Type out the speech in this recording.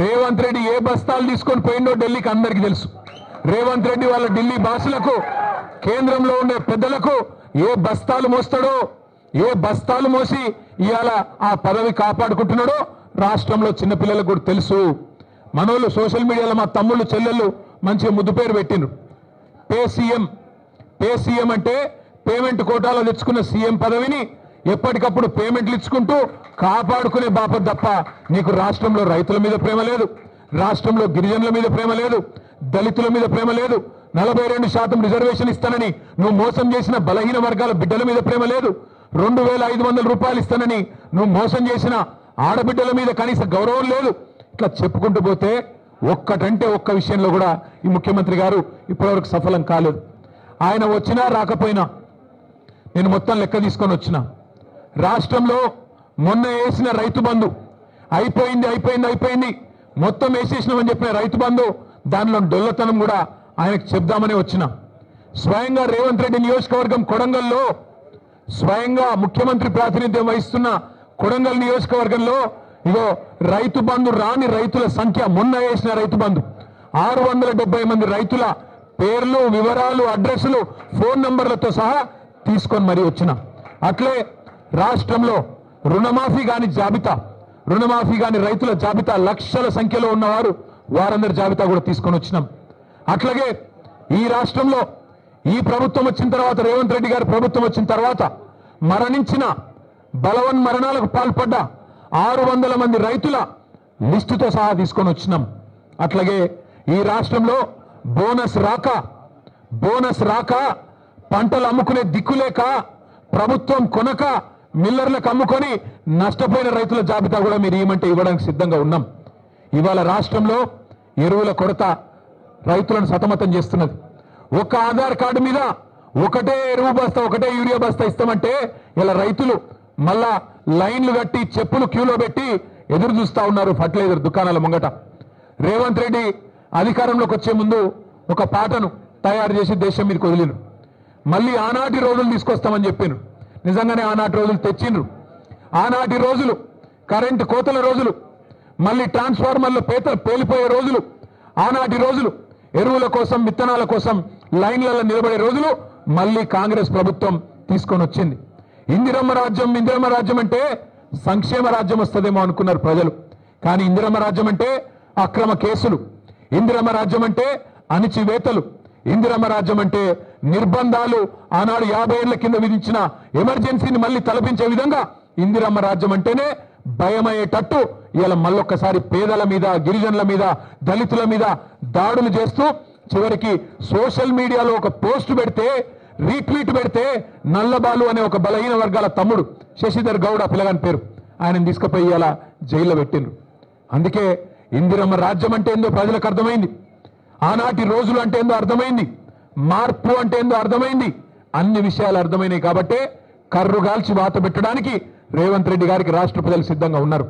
రేవంత్ రెడ్డి ఏ బస్తాలు తీసుకొని పోయిండో ఢిల్లీకి అందరికీ తెలుసు. రేవంత్ రెడ్డి వాళ్ళ ఢిల్లీ బాసులకు, కేంద్రంలో ఉండే పెద్దలకు ఏ బస్తాలు మోస్తాడో, ఏ బస్తాలు మోసి ఇవాళ ఆ పదవి కాపాడుకుంటున్నాడో రాష్ట్రంలో చిన్నపిల్లలకు కూడా తెలుసు. మనోళ్ళు సోషల్ మీడియాలో మా తమ్ముళ్ళు చెల్లెళ్ళు మంచి ముద్దు పేరు పెట్టిండ్రు. పే సీఎం అంటే పేమెంట్ కోటాలో తెచ్చుకున్న సీఎం పదవిని ఎప్పటికప్పుడు పేమెంట్లు ఇచ్చుకుంటూ కాపాడుకునే బాపత్ తప్ప నీకు రాష్ట్రంలో రైతుల మీద ప్రేమ లేదు, రాష్ట్రంలో గిరిజనుల మీద ప్రేమ లేదు, దళితుల మీద ప్రేమ లేదు, 42% రిజర్వేషన్ ఇస్తానని నువ్వు మోసం చేసిన బలహీన వర్గాల బిడ్డల మీద ప్రేమ లేదు, 2500 రూపాయలు ఇస్తానని నువ్వు మోసం చేసిన ఆడబిడ్డల మీద కనీస గౌరవం లేదు. ఇట్లా చెప్పుకుంటూ పోతే ఒక్కటంటే ఒక్క విషయంలో కూడా ఈ ముఖ్యమంత్రి గారు ఇప్పటివరకు సఫలం కాలేదు. ఆయన వచ్చినా రాకపోయినా నేను మొత్తం లెక్క తీసుకొని వచ్చిన రాష్ట్రంలో మొన్న వేసిన రైతు బంధు అయిపోయింది మొత్తం వేసేసినామని చెప్పిన రైతు బంధు దానిలో డొల్లతనం కూడా ఆయనకు చెప్దామని వచ్చిన. స్వయంగా రేవంత్ రెడ్డి నియోజకవర్గం కొడంగల్లో, స్వయంగా ముఖ్యమంత్రి ప్రాతినిధ్యం వహిస్తున్న కొడంగల్ నియోజకవర్గంలో ఇగో రైతు బంధు రాని రైతుల సంఖ్య, మొన్న వేసిన రైతు బంధు 670 మంది రైతుల పేర్లు, వివరాలు, అడ్రస్లు, ఫోన్ నంబర్లతో సహా తీసుకొని మరీ వచ్చిన. అట్లే రాష్ట్రంలో రుణమాఫీ కాని రైతుల జాబితా లక్షల సంఖ్యలో ఉన్నవారు, వారందరి జాబితా కూడా తీసుకొని వచ్చినాం. అట్లాగే ఈ రాష్ట్రంలో ఈ ప్రభుత్వం వచ్చిన తర్వాత, రేవంత్ రెడ్డి గారి ప్రభుత్వం వచ్చిన తర్వాత మరణించిన, బలవన్ మరణాలకు పాల్పడ్డ 600 మంది రైతుల లిస్టుతో సహా తీసుకొని వచ్చినాం. అట్లాగే ఈ రాష్ట్రంలో బోనస్ రాక పంటలు అమ్ముకునే దిక్కులేక ప్రభుత్వం కొనక మిల్లర్లకు అమ్ముకొని నష్టపోయిన రైతుల జాబితా కూడా మీరు ఏమంటే ఇవ్వడానికి సిద్ధంగా ఉన్నాం. ఇవాళ రాష్ట్రంలో ఎరువుల కొరత రైతులను సతమతం చేస్తున్నది. ఒక ఆధార్ కార్డు మీద ఒకటే ఎరువు బస్తా, ఒకటే యూరియా బస్తా ఇస్తామంటే ఇలా రైతులు మళ్ళా లైన్లు కట్టి చెప్పులు క్యూలో పెట్టి ఎదురు చూస్తా ఉన్నారు ఫర్టిలైజర్ దుకాణాల ముంగట. రేవంత్ రెడ్డి అధికారంలోకి వచ్చే ముందు ఒక పాటను తయారు చేసి దేశం మీదకి వదిలిరు. మళ్ళీ ఆనాటి రోజులు తీసుకొస్తామని చెప్పినారు. నిజంగానే ఆనాటి రోజులు తెచ్చిండ్రు. ఆనాటి రోజులు కరెంటు కోతల రోజులు, మళ్ళీ ట్రాన్స్ఫార్మర్లు పేలిపోయే రోజులు, ఆనాటి రోజులు ఎరువుల కోసం, విత్తనాల కోసం లైన్లలో నిలబడే రోజులు మళ్ళీ కాంగ్రెస్ ప్రభుత్వం తీసుకొని వచ్చింది. ఇందిరమ్మ రాజ్యం అంటే సంక్షేమ రాజ్యం వస్తుందేమో అనుకున్నారు ప్రజలు. కానీ ఇందిరమ్మ రాజ్యం అంటే అక్రమ కేసులు, ఇందిరమ్మ రాజ్యం అంటే అణిచివేతలు, ఇందిరమ్మ రాజ్యం అంటే నిర్బంధాలు, ఆనాడు 50 ఏళ్ల కింద విధించిన ఎమర్జెన్సీని మళ్ళీ తలపించే విధంగా ఇందిరమ్మ రాజ్యం అంటేనే భయమయ్యేటట్టు ఇలా మళ్ళొక్కసారి పేదల మీద, గిరిజనుల మీద, దళితుల మీద దాడులు చేస్తూ చివరికి సోషల్ మీడియాలో ఒక పోస్ట్ పెడితే, రీట్వీట్ పెడితే నల్లబాలు అనే ఒక బలహీన వర్గాల తమ్ముడు శశిధర్ గౌడ పిల్లగాని పేరు, ఆయనను తీసుకుపోయి ఇలా జైల్లో పెట్టిండ్రు. అందుకే ఇందిరమ్మ రాజ్యం అంటే ఏందో ప్రజలకు అర్థమైంది, ఆనాటి రోజులు అంటే ఏందో అర్థమైంది, మార్పు అంటే ఏందో అర్థమైంది, అన్ని విషయాలు అర్థమైనాయి. కాబట్టే కర్రుగాల్చి వాత పెట్టడానికి రేవంత్ రెడ్డి గారికి రాష్ట్ర ప్రజలు సిద్ధంగా ఉన్నారు.